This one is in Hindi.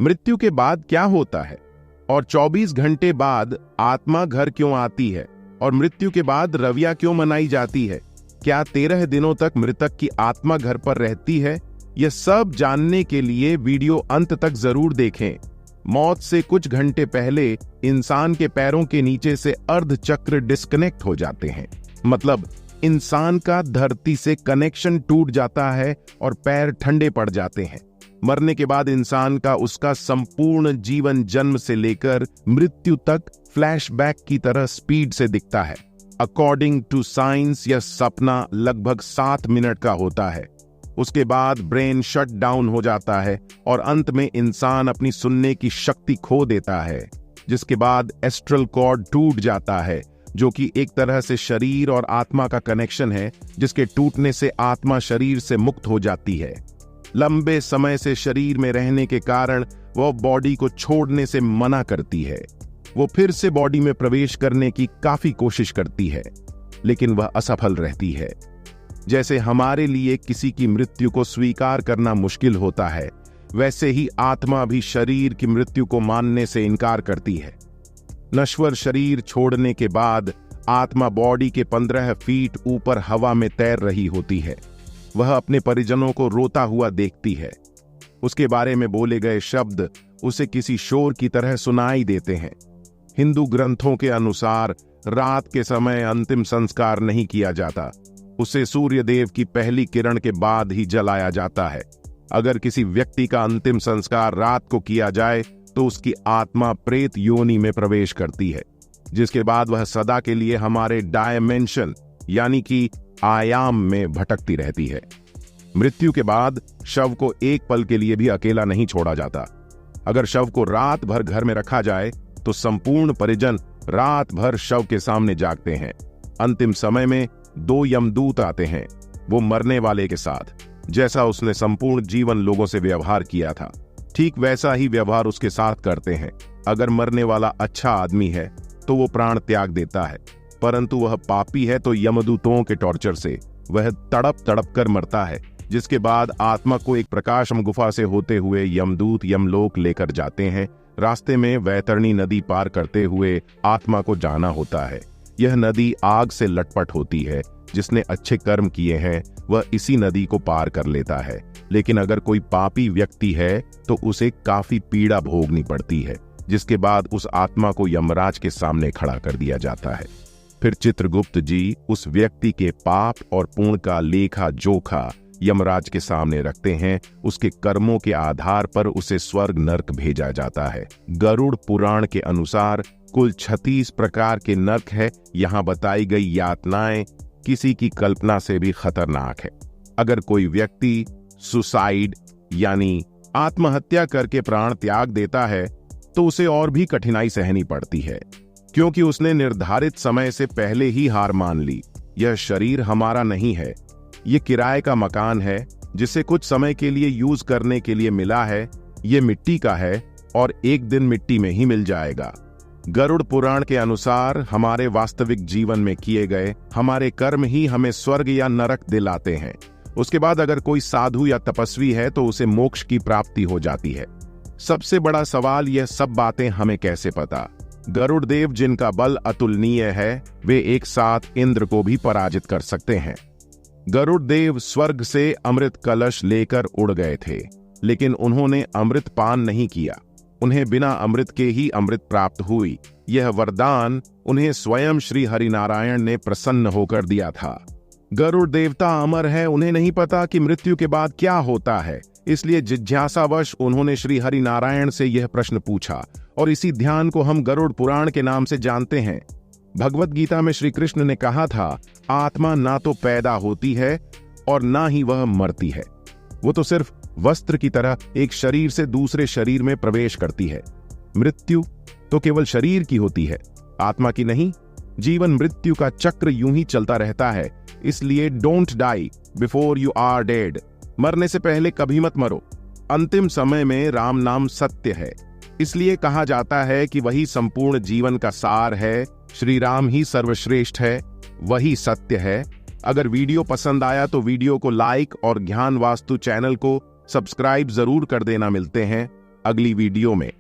मृत्यु के बाद क्या होता है, और 24 घंटे बाद आत्मा घर क्यों आती है, और मृत्यु के बाद रविया क्यों मनाई जाती है, क्या 13 दिनों तक मृतक की आत्मा घर पर रहती है, यह सब जानने के लिए वीडियो अंत तक जरूर देखें। मौत से कुछ घंटे पहले इंसान के पैरों के नीचे से अर्ध चक्र डिस्कनेक्ट हो जाते हैं, मतलब इंसान का धरती से कनेक्शन टूट जाता है और पैर ठंडे पड़ जाते हैं। मरने के बाद इंसान का उसका संपूर्ण जीवन जन्म से लेकर मृत्यु तक फ्लैशबैक की तरह स्पीड से दिखता है। अकॉर्डिंग टू साइंस यह सपना लगभग 7 मिनट का होता है। उसके बाद ब्रेन शट डाउन हो जाता है और अंत में इंसान अपनी सुनने की शक्ति खो देता है, जिसके बाद एस्ट्रल कॉर्ड टूट जाता है, जो कि एक तरह से शरीर और आत्मा का कनेक्शन है, जिसके टूटने से आत्मा शरीर से मुक्त हो जाती है। लंबे समय से शरीर में रहने के कारण वह बॉडी को छोड़ने से मना करती है। वो फिर से बॉडी में प्रवेश करने की काफी कोशिश करती है, लेकिन वह असफल रहती है। जैसे हमारे लिए किसी की मृत्यु को स्वीकार करना मुश्किल होता है, वैसे ही आत्मा भी शरीर की मृत्यु को मानने से इनकार करती है। नश्वर शरीर छोड़ने के बाद आत्मा बॉडी के 15 फीट ऊपर हवा में तैर रही होती है। वह अपने परिजनों को रोता हुआ देखती है। उसके बारे में बोले गए शब्द उसे किसी शोर की तरह सुनाई देते हैं। हिंदू ग्रंथों के अनुसार रात के समय अंतिम संस्कार नहीं किया जाता, उसे सूर्य देव की पहली किरण के बाद ही जलाया जाता है। अगर किसी व्यक्ति का अंतिम संस्कार रात को किया जाए तो उसकी आत्मा प्रेत योनि में प्रवेश करती है, जिसके बाद वह सदा के लिए हमारे डायमेंशन यानी कि आयाम में भटकती रहती है। मृत्यु के बाद शव को एक पल के लिए भी अकेला नहीं छोड़ा जाता। अगर शव को रात भर घर में रखा जाए तो संपूर्ण परिजन रात भर शव के सामने जागते हैं। अंतिम समय में 2 यमदूत आते हैं, वो मरने वाले के साथ जैसा उसने संपूर्ण जीवन लोगों से व्यवहार किया था, ठीक वैसा ही व्यवहार उसके साथ करते हैं। अगर मरने वाला अच्छा आदमी है तो वो प्राण त्याग देता है, परंतु वह पापी है तो यमदूतों के टॉर्चर से वह तड़प तड़प कर मरता है, जिसके बाद आत्मा को एक प्रकाशम गुफा से होते हुए यमदूत यमलोक लेकर जाते हैं। रास्ते में वैतरणी नदी पार करते हुए आत्मा को जाना होता है। यह नदी आग से लटपट होती है। जिसने अच्छे कर्म किए हैं वह इसी नदी को पार कर लेता है, लेकिन अगर कोई पापी व्यक्ति है तो उसे काफी पीड़ा भोगनी पड़ती है, जिसके बाद उस आत्मा को यमराज के सामने खड़ा कर दिया जाता है। फिर चित्रगुप्त जी उस व्यक्ति के पाप और पुण्य का लेखा जोखा यमराज के सामने रखते हैं। उसके कर्मों के आधार पर उसे स्वर्ग नर्क भेजा जाता है। गरुड़ पुराण के अनुसार कुल 36 प्रकार के नर्क है। यहाँ बताई गई यातनाएं किसी की कल्पना से भी खतरनाक है। अगर कोई व्यक्ति सुसाइड यानी आत्महत्या करके प्राण त्याग देता है तो उसे और भी कठिनाई सहनी पड़ती है, क्योंकि उसने निर्धारित समय से पहले ही हार मान ली। यह शरीर हमारा नहीं है, ये किराए का मकान है जिसे कुछ समय के लिए यूज करने के लिए मिला है। ये मिट्टी का है और एक दिन मिट्टी में ही मिल जाएगा। गरुड़ पुराण के अनुसार हमारे वास्तविक जीवन में किए गए हमारे कर्म ही हमें स्वर्ग या नरक दिलाते हैं। उसके बाद अगर कोई साधु या तपस्वी है तो उसे मोक्ष की प्राप्ति हो जाती है। सबसे बड़ा सवाल यह सब बातें हमें कैसे पता? गरुड़ देव जिनका बल अतुलनीय है, वे एक साथ इंद्र को भी पराजित कर सकते हैं। गरुड़ देव स्वर्ग से अमृत कलश लेकर उड़ गए थे, लेकिन उन्होंने अमृत पान नहीं किया। उन्हें बिना अमृत के ही अमृत प्राप्त हुई। यह वरदान उन्हें स्वयं श्री हरिनारायण ने प्रसन्न होकर दिया था। गरुड़ देवता अमर है, उन्हें नहीं पता कि मृत्यु के बाद क्या होता है, इसलिए जिज्ञासावश उन्होंने श्री हरिनारायण से यह प्रश्न पूछा और इसी ध्यान को हम गरुड़ पुराण के नाम से जानते हैं। भगवत गीता में श्री कृष्ण ने कहा था, आत्मा ना तो पैदा होती है और ना ही वह मरती है, वो तो सिर्फ वस्त्र की तरह एक शरीर से दूसरे शरीर में प्रवेश करती है। मृत्यु तो केवल शरीर की होती है, आत्मा की नहीं। जीवन मृत्यु का चक्र यूं ही चलता रहता है, इसलिए don't die before you are dead. मरने से पहले कभी मत मरो। अंतिम समय में राम नाम सत्य है, इसलिए कहा जाता है कि वही संपूर्ण जीवन का सार है। श्री राम ही सर्वश्रेष्ठ है, वही सत्य है। अगर वीडियो पसंद आया तो वीडियो को लाइक और ज्ञान वास्तु चैनल को सब्सक्राइब जरूर कर देना। मिलते हैं अगली वीडियो में।